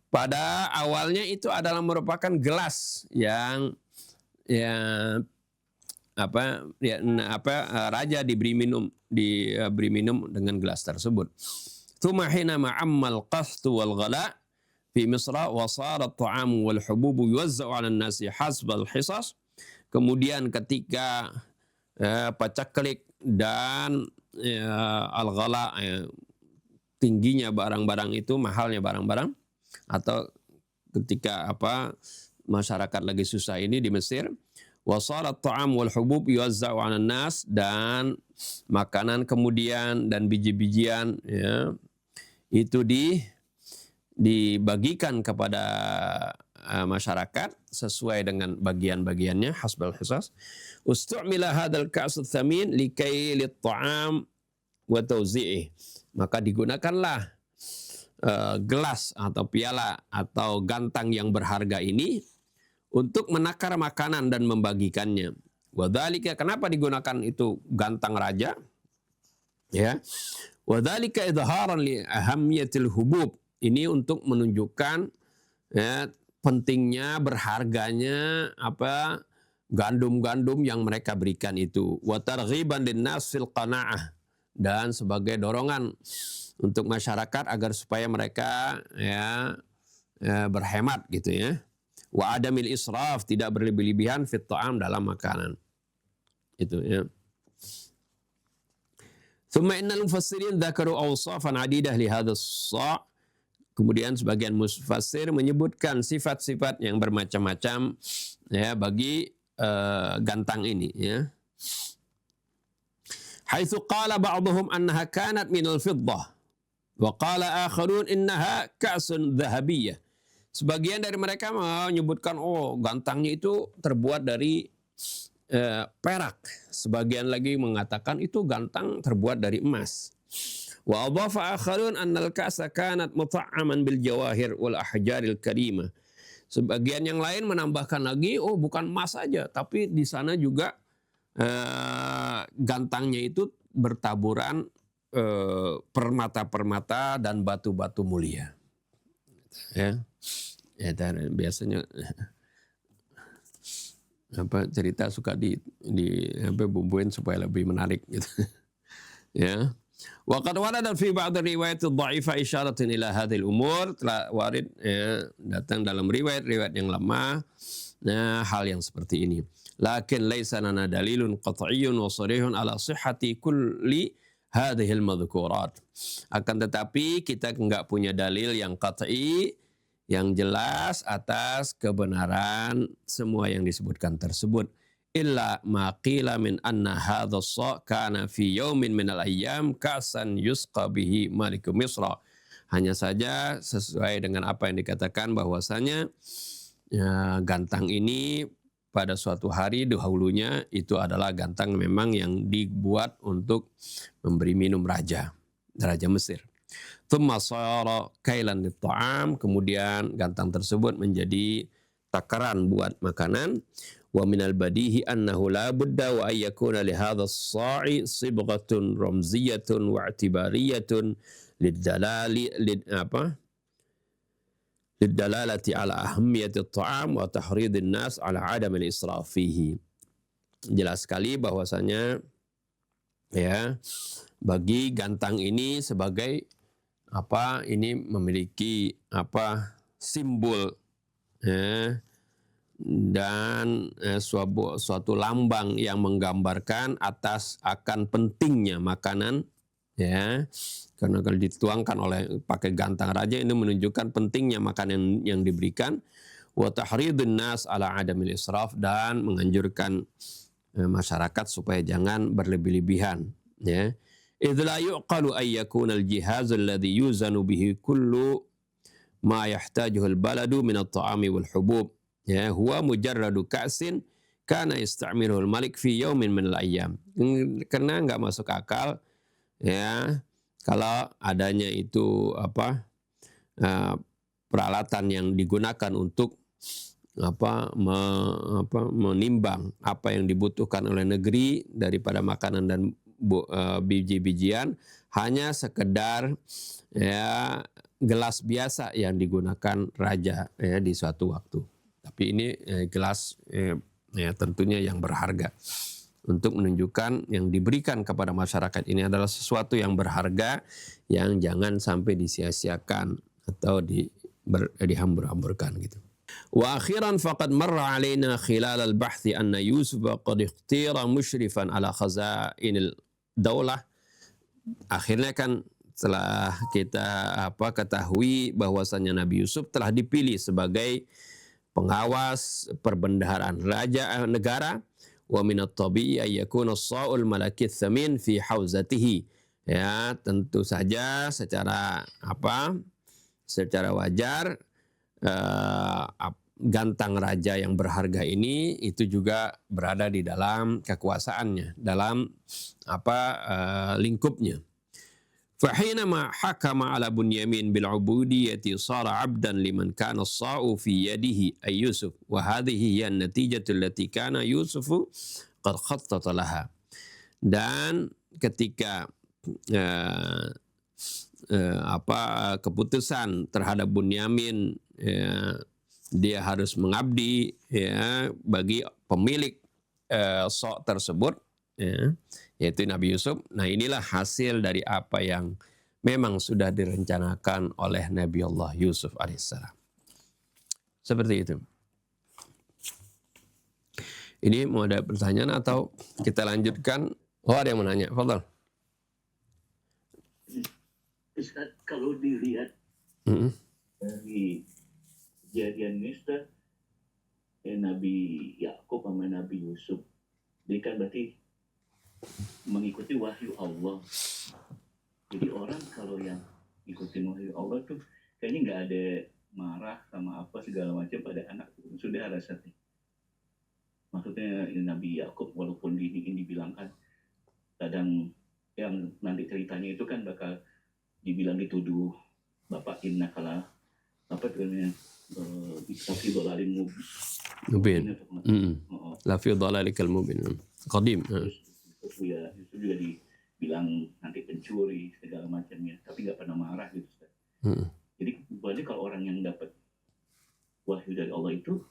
pada awalnya itu adalah merupakan gelas yang raja diberi minum dengan gelas tersebut. Tsumma hina ma'ammal qastu wal ghala fi Misra wa sara at-ta'am wal hubub yuwazza'u 'ala an-nasi hasbal hisas. Kemudian ketika pacaklik dan al-ghala, tingginya barang-barang itu, mahalnya barang-barang, atau ketika masyarakat lagi susah ini di Mesir, wasarat ta'am wal hubub yuwazza'u 'alan nas, dan makanan kemudian dan biji-bijian itu dibagikan kepada masyarakat sesuai dengan bagian-bagiannya, hasbal hisas. Ustu'mila hadzal ka'su tsamin likay lit-ta'am wa tawzi'ih. Maka digunakanlah gelas atau piala atau gantang yang berharga ini untuk menakar makanan dan membagikannya. Wadzalika, kenapa digunakan itu gantang raja? Ya. Wadzalika idharan li ahammiyatil hubub. Ini untuk menunjukkan pentingnya, berharganya gandum-gandum yang mereka berikan itu. Wa targhiban linnas fil qanaa'ah, dan sebagai dorongan untuk masyarakat agar supaya mereka berhemat gitu ya. Wa adamil israf, tidak berlebih-lebihan fit ta'am, dalam makanan. Itu ya. Tsumma innal mufassirin dzakaru awsafan 'adidah li hadzal sa'. Kemudian sebagian mufassir menyebutkan sifat-sifat yang bermacam-macam ya bagi gantang ini ya. Haitsu qala ba'dhum annaha kanat minal fiddah wa qala akharun innaha ka'sun dhahabiyyah. Sebagian dari mereka menyebutkan gantangnya itu terbuat dari perak. Sebagian lagi mengatakan itu gantang terbuat dari emas. Wa adhafa akharun annal ka'sa kanat muta'aman bil jawahir wal ahjaril karimah. Sebagian yang lain menambahkan lagi, bukan emas saja, tapi di sana juga gantangnya itu bertaburan permata-permata dan batu-batu mulia. Ya biasanya cerita suka di bumbuin supaya lebih menarik gitu. Ya. Wa qad warada fi ba'd riwayat dhaifah isyaratun ila hadhil umur, telah warid datang dalam riwayat-riwayat yang lemah hal yang seperti ini. Lakin laisa lana dalilun qat'iyyun wa sharihun ala sihhati kulli hadhil madhkurat. Akan tetapi kita enggak punya dalil yang qat'i, yang jelas atas kebenaran semua yang disebutkan tersebut. Illa ma qila min anna hadha as-sa' kana fi yaumin min al-ayyam ka'san yusqa bihi maliku Misra. Hanya saja sesuai dengan apa yang dikatakan bahwasanya gantang ini pada suatu hari dahulunya itu adalah gantang memang yang dibuat untuk memberi minum Raja Mesir. Tsumma sara kailan lit-ta'am, kemudian gantang tersebut menjadi takaran buat makanan. Wa minal badihi annahu la budda wa ay yakuna li hadha as-sa'i sibghatun ramziyatun wa i'tibariyatun lidalalati ala ahammiyati at-ta'am wa tahridin nas ala adam al-israf fihi. Jelas sekali bahwasanya bagi gantang ini sebagai ini memiliki simbol dan suatu lambang yang menggambarkan akan pentingnya makanan karena kalau dituangkan pakai gantang raja ini menunjukkan pentingnya makanan yang diberikan, wa tahridun nas ala adamil israf, dan menganjurkan masyarakat supaya jangan berlebih-lebihan idh la yuqalu ay yakuna al-jihaz alladhi yuzanu bihi kullu ma yahtajuhu al-baladu min at-ta'ami wal hubub huwa mujarradu ka'sin kana yasta'miluhu al-malik fi yawmin min al-ayyam. Karena enggak masuk akal kalau adanya itu peralatan yang digunakan untuk menimbang apa yang dibutuhkan oleh negeri daripada makanan dan biji-bijian, hanya sekedar ya gelas biasa yang digunakan raja ya di suatu waktu. Tapi ini gelas ya tentunya yang berharga, untuk menunjukkan yang diberikan kepada masyarakat ini adalah sesuatu yang berharga yang jangan sampai disia-siakan atau dihambur-hamburkan gitu. Wa akhiran faqad marra alaina khilal al-bahth anna Yusuf qad ikhtira musyrifan ala khazainil daulah. Akhirnya kan setelah kita ketahui bahwasanya Nabi Yusuf telah dipilih sebagai pengawas perbendaharaan negara. Wa min at-tabi'i ay yakuna as-sa'ul malaki tsamin fi hauzatihi. Ya, tentu saja secara wajar gantang raja yang berharga ini itu juga berada di dalam kekuasaannya, dalam lingkupnya. Fahinama hakama ala Bunyamin bil ubudiyyati sara 'abdan liman kana as-sa'u fi yadihi ay Yusuf wa hadhihi hiya an-natijatu allati kana Yusufu qad khattata laha. Dan ketika keputusan terhadap Bunyamin dia harus mengabdi bagi pemilik sok tersebut yaitu Nabi Yusuf. Nah, inilah hasil dari apa yang memang sudah direncanakan oleh Nabi Allah Yusuf alaihissalam. Seperti itu. Ini mau ada pertanyaan atau kita lanjutkan? Oh, ada yang menanya. Fadhal. Kalau dilihat dari kejadian Mister Nabi Yakub sama Nabi Yusuf, dia kan berarti mengikuti wahyu Allah. Jadi orang kalau yang ikutin wahyu Allah tuh kayaknya nggak ada marah sama apa segala macam pada anak sudah rasanya. Maksudnya Nabi Yakub walaupun ini dibilangkan kadang yang nanti ceritanya itu kan bakal dibilang dituduh bapak innakala lafi dhalalin mubin. Lafi dhalalikal mubin. Qadim. Itu juga dibilang nanti pencuri segala macamnya, tapi nggak pernah marah gitu. Jadi berarti kalau orang yang dapat wahyu dari Allah itu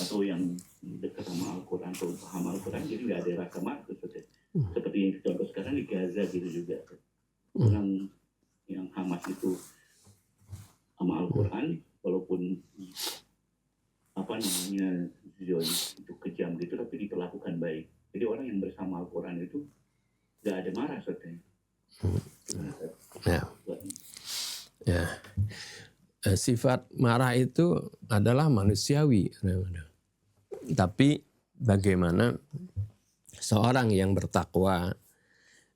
atau yang dekat sama Al-Quran atau paham Al-Quran, jadi nggak ada rasa marah Ustaz. Seperti yang contoh sekarang di Gaza gitu juga. Orang yang Hamas itu sama Al-Quran, walaupun itu kejam gitu, tapi diperlakukan baik. Jadi orang yang bersama Al-Quran itu nggak ada marah Ustaz. Ya. Sifat marah itu adalah manusiawi. Tapi bagaimana seorang yang bertakwa,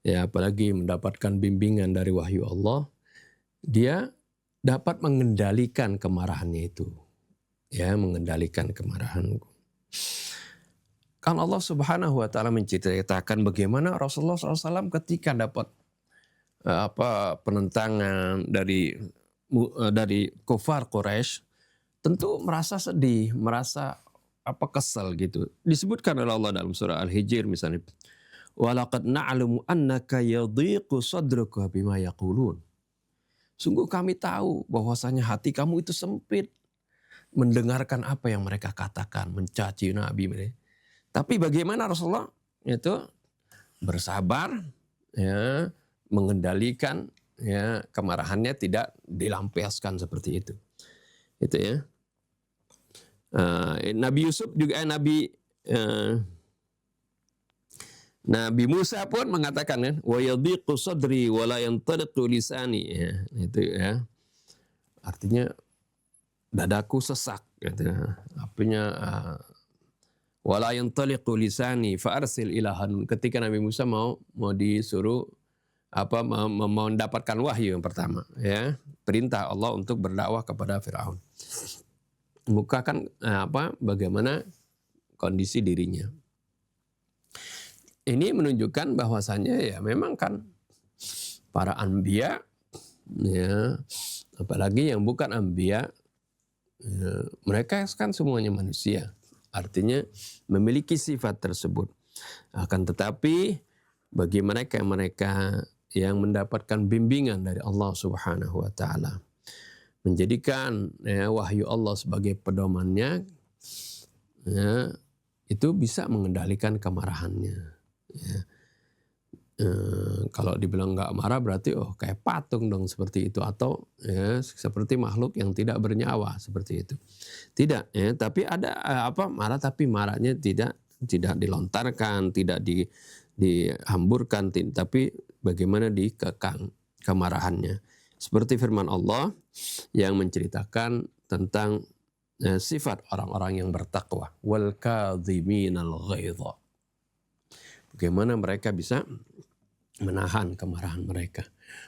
ya apalagi mendapatkan bimbingan dari wahyu Allah, dia dapat mengendalikan kemarahannya itu. Ya, mengendalikan kemarahan. Kan Allah Subhanahu wa taala menceritakan bagaimana Rasulullah SAW ketika dapat penentangan dari kufar Quraisy, tentu merasa sedih, merasa kesal gitu. Disebutkan oleh Allah dalam surah Al-Hijr misalnya, walaqad na'lamu annaka yadhiqu sadruka bima yaqulun. Sungguh kami tahu bahwasanya hati kamu itu sempit mendengarkan apa yang mereka katakan, mencaci Nabi mereka. Tapi bagaimana Rasulullah itu bersabar, ya, mengendalikan ya kemarahannya, tidak dilampiaskan seperti itu. Itu ya. Nabi Yusuf juga Nabi Musa pun mengatakan kan, wa yadhiqu sadri wa la yantaliqu lisani, ya, itu ya. Artinya dadaku sesak gitu. Artinya wala yantaliqu lisani fa arsil ila Harun. Ketika Nabi Musa mau disuruh mau mendapatkan wahyu yang pertama, ya, perintah Allah untuk berdakwah kepada Firaun. Bukakan bagaimana kondisi dirinya. Ini menunjukkan bahwasannya ya memang kan para anbiya, ya, Apalagi yang bukan anbiya, mereka kan semuanya manusia. Artinya memiliki sifat tersebut. Akan tetapi bagi mereka yang mendapatkan bimbingan dari Allah Subhanahu wa taala, menjadikan wahyu Allah sebagai pedomannya, itu bisa mengendalikan kemarahannya. Ya. Kalau dibilang nggak marah berarti kayak patung dong seperti itu, atau seperti makhluk yang tidak bernyawa seperti itu. Tidak, tapi ada marah, tapi marahnya tidak dilontarkan, tidak dihamburkan, tapi bagaimana dikekang kemarahannya. Seperti firman Allah yang menceritakan tentang sifat orang-orang yang bertakwa, wal kadhiminal ghaidha. Bagaimana mereka bisa menahan kemarahan mereka.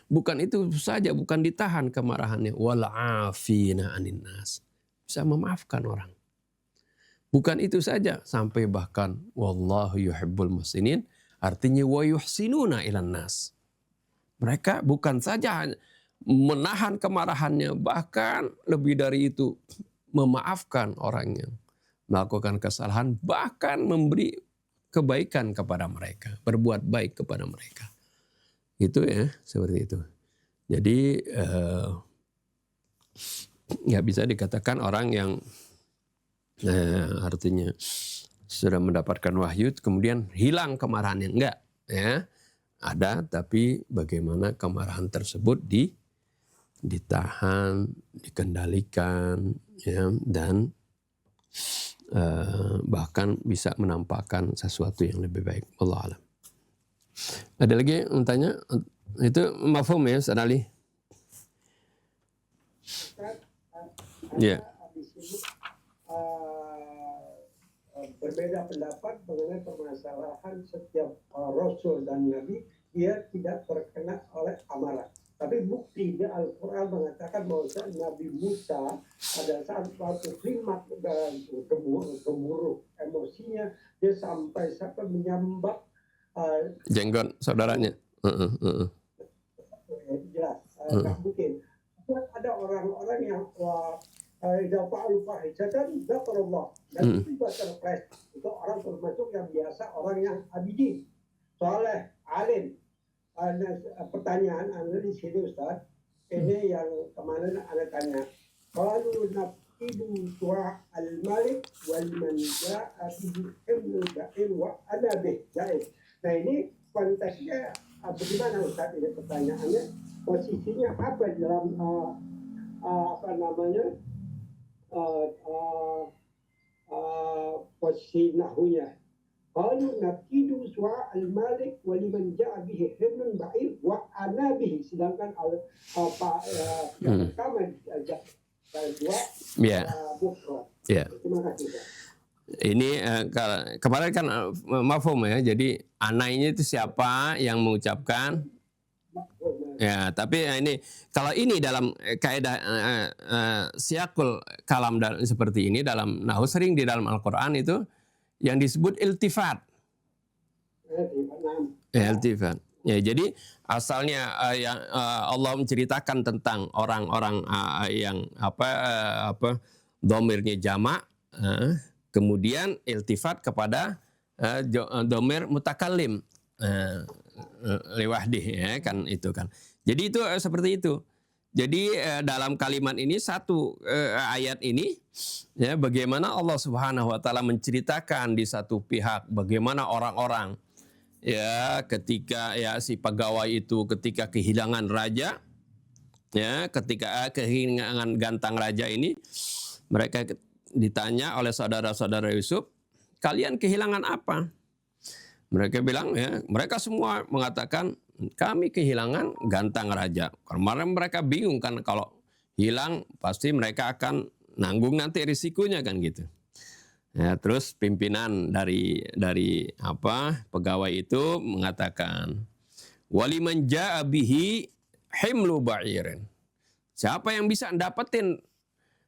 Bukan itu saja, bukan ditahan kemarahannya, wal afina anin nas. Bisa memaafkan orang. Bukan itu saja, sampai bahkan wallahu yuhibbul muhsinin, artinya wa yuhsinuna ilan nas. Mereka bukan saja menahan kemarahannya, bahkan lebih dari itu, memaafkan orang yang melakukan kesalahan, bahkan memberi kebaikan kepada mereka, berbuat baik kepada mereka. Itu seperti itu. Jadi nggak bisa dikatakan orang yang artinya sudah mendapatkan wahyu kemudian hilang kemarahannya. Enggak, ada, tapi bagaimana kemarahan tersebut ditahan, dikendalikan, dan bahkan bisa menampakkan sesuatu yang lebih baik. Wallahu a'lam. Ada lagi yang tanya? Itu mafhum ya, Ustaz Ali? Ya. Berbeda pendapat mengenai permasalahan setiap Rasul dan Nabi, dia tidak terkena oleh amarah. Tapi bukti di Al-Quran mengatakan bahwa Nabi Musa pada saat suatu klimat dan gemuruh emosinya, dia sampai menyambar jenggot saudaranya. Jelas, tak mungkin. Ada orang-orang yang fa'alu fahishatan dzakarallah, dan itu juga terpres. Itu orang termasuk yang biasa, orang yang abidin, soleh, alim. Pertanyaan Anda di sini, Ustaz, ini yang kemarin Anda tanya. Qalu naqidu su'a al-malik wal man ja'a bihi himlul ba'ir wa ana bih jaiz. Nah, ini konteksnya bagaimana, Ustaz, ini pertanyaannya? Posisinya apa dalam posisi nahunya? Qalu naqidu su'a al-malik wa liman ja'a bihi himlul ba'ir wa ana bih. Sedangkan yang pertama dua bukra. Terima kasih, Ustaz. Ini kemarin kan mafhum ya, jadi anainya itu siapa yang mengucapkan? Ya, tapi ini kalau ini dalam kaidah siakul kalam seperti ini dalam nahwu, sering di dalam Al-Qur'an itu yang disebut iltifat. Iltifat. Ya, jadi asalnya Allah menceritakan tentang orang-orang yang dhamirnya jamak, kemudian iltifat kepada dhamir mutakallim liwahdih, kan itu kan. Jadi itu seperti itu. Jadi dalam kalimat ini satu ayat ini bagaimana Allah Subhanahu wa taala menceritakan di satu pihak bagaimana orang-orang ketika si pegawai itu ketika kehilangan raja, ketika kehilangan gantang raja ini, mereka ditanya oleh saudara-saudara Yusuf, kalian kehilangan apa? Mereka bilang, mereka semua mengatakan, kami kehilangan gantang raja. Kemarin mereka bingung kan, kalau hilang pasti mereka akan nanggung nanti risikonya kan gitu. Ya, terus pimpinan dari pegawai itu mengatakan, waliman ja'a bihi himlu ba'irin. Siapa yang bisa dapetin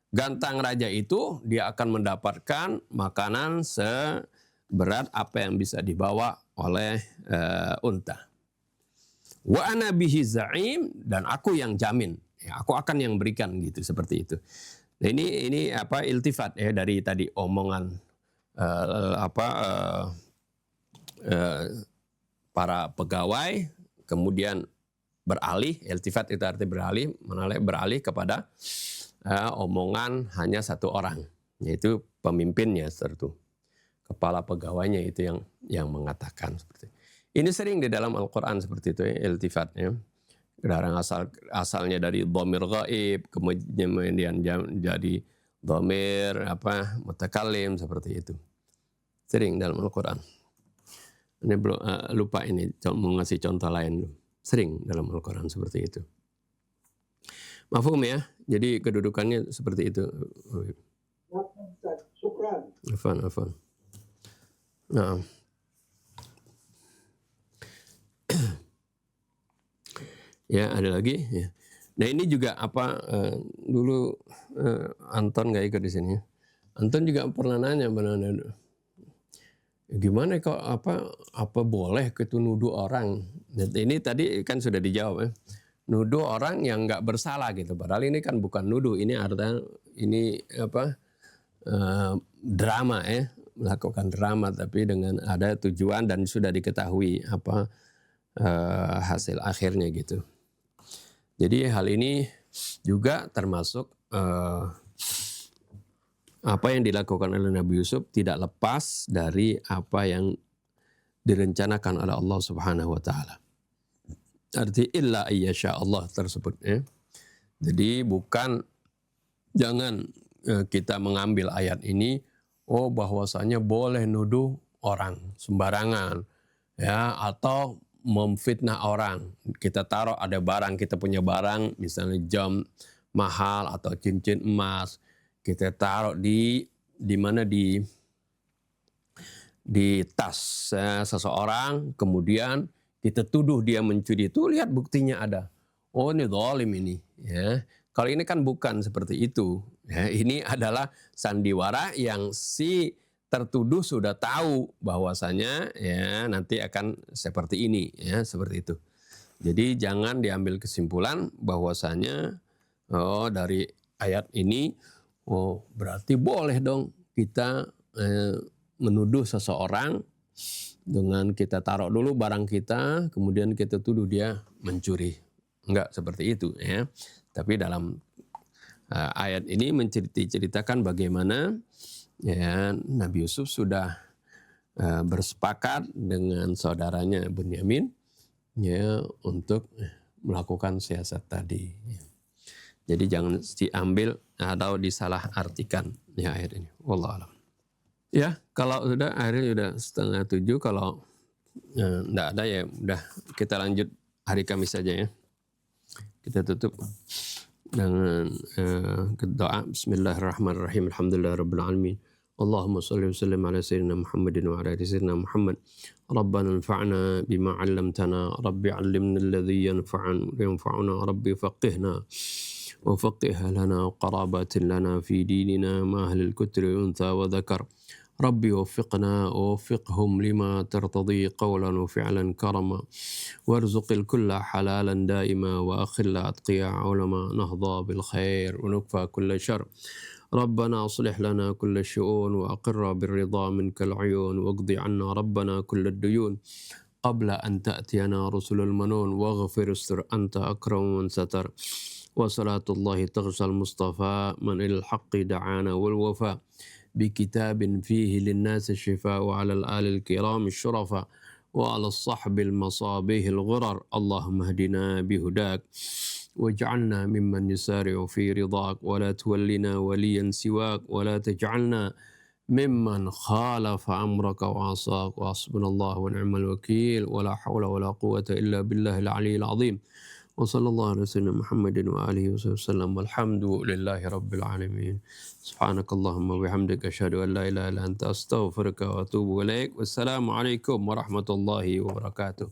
gantang raja itu, dia akan mendapatkan makanan seberat apa yang bisa dibawa oleh unta. Wa ana bihi za'im, dan aku yang jamin. aku akan yang berikan gitu, seperti itu. Nah, ini apa iltifat ya dari tadi omongan para pegawai, kemudian beralih, iltifat itu arti beralih, beralih kepada omongan hanya satu orang, yaitu pemimpinnya, sertu kepala pegawainya itu yang mengatakan seperti itu. Ini sering di dalam Al-Quran seperti itu ya, iltifatnya. Kadang asalnya dari dhamir ghaib, kemudian jadi dhamir mutakallim, seperti itu. Sering dalam Al-Quran. Ini belum lupa ini mau ngasih contoh lain. Sering dalam Al-Quran seperti itu. Mafhum ya? Jadi kedudukannya seperti itu. Syukran. Afan. Nah. Ya, ada lagi ya. Nah, ini juga dulu Anton nggak ikut di sini. Anton juga pernah nanya gimana kok apa boleh itu nuduh orang. Ini tadi kan sudah dijawab ya. Nuduh orang yang nggak bersalah gitu. Padahal ini kan bukan nuduh, ini artinya ini drama ya, melakukan drama tapi dengan ada tujuan dan sudah diketahui hasil akhirnya gitu. Jadi hal ini juga termasuk apa yang dilakukan oleh Nabi Yusuf tidak lepas dari apa yang direncanakan oleh Allah Subhanahu wa taala. Arti illa ayyasha Allah tersebut ya. Jadi jangan kita mengambil ayat ini bahwasanya boleh nuduh orang sembarangan ya, atau memfitnah orang. Kita taruh ada barang, kita punya barang misalnya jam mahal atau cincin emas, kita taruh di mana di tas seseorang, kemudian kita tuduh dia mencuri. Itu lihat buktinya ada. Oh, ini zalim ini ya. Kalau ini kan bukan seperti itu ya. Ini adalah sandiwara yang si tertuduh sudah tahu bahwasanya ya nanti akan seperti ini ya, seperti itu. Jadi jangan diambil kesimpulan bahwasanya dari ayat ini berarti boleh dong kita menuduh seseorang dengan kita taruh dulu barang kita kemudian kita tuduh dia mencuri. Enggak seperti itu ya. Tapi dalam ayat ini menceritakan bagaimana ya, Nabi Yusuf sudah bersepakat dengan saudaranya Bunyamin ya untuk melakukan siasat tadi. Ya. Jadi jangan diambil atau disalah artikan ya ayat ini. Wallahu a'lam. Ya, kalau sudah akhirnya sudah 6:30, kalau enggak ada ya udah kita lanjut hari Kamis saja ya. Kita tutup dengan doa. Bismillahirrahmanirrahim. Alhamdulillahirabbil alamin. Allahumma salli wa sallim ala sayyidina Muhammadin wa ala ali sayyidina Muhammad. Rabbana anfa'na bima 'allamtana, rabbi 'allimna alladhi yanfa'una, rabbi faqihna wa faqih lana qarabatin lana fi dinina ma ahlil kutri untha wa dhakar. ربي وفقنا ووفقهم لما ترتضي قولا وفعلا كرما وارزق الكل حلالا دائما وأخل أتقياء علما نهضى بالخير ونكفى كل شر ربنا أصلح لنا كل الشؤون وأقر بالرضا منك العيون واقض عنا ربنا كل الديون قبل أن تأتينا رسل المنون واغفر استر أنت أكرم من ستر وصلاة الله تغشى المصطفى من إلى الحق دعانا والوفاء بكتاب فيه للناس الشفاء وعلى الآل الكرام الشرفاء وعلى الصحب المصابيح الغرر اللهم اهدنا بهداك واجعلنا ممن يسارع في رضاك ولا تولنا وليا سواك ولا تجعلنا ممن خالف أمرك وعصاك وحسبنا الله ونعم الوكيل ولا حول ولا قوة إلا بالله العلي العظيم وصلى الله على سيدنا محمد وآله وسلم والحمد لله رب العالمين سبحانك اللهم وبحمدك أشهد أن لا إله إلا أنت أستغفرك وأتوب إليك والسلام عليكم ورحمة الله وبركاته.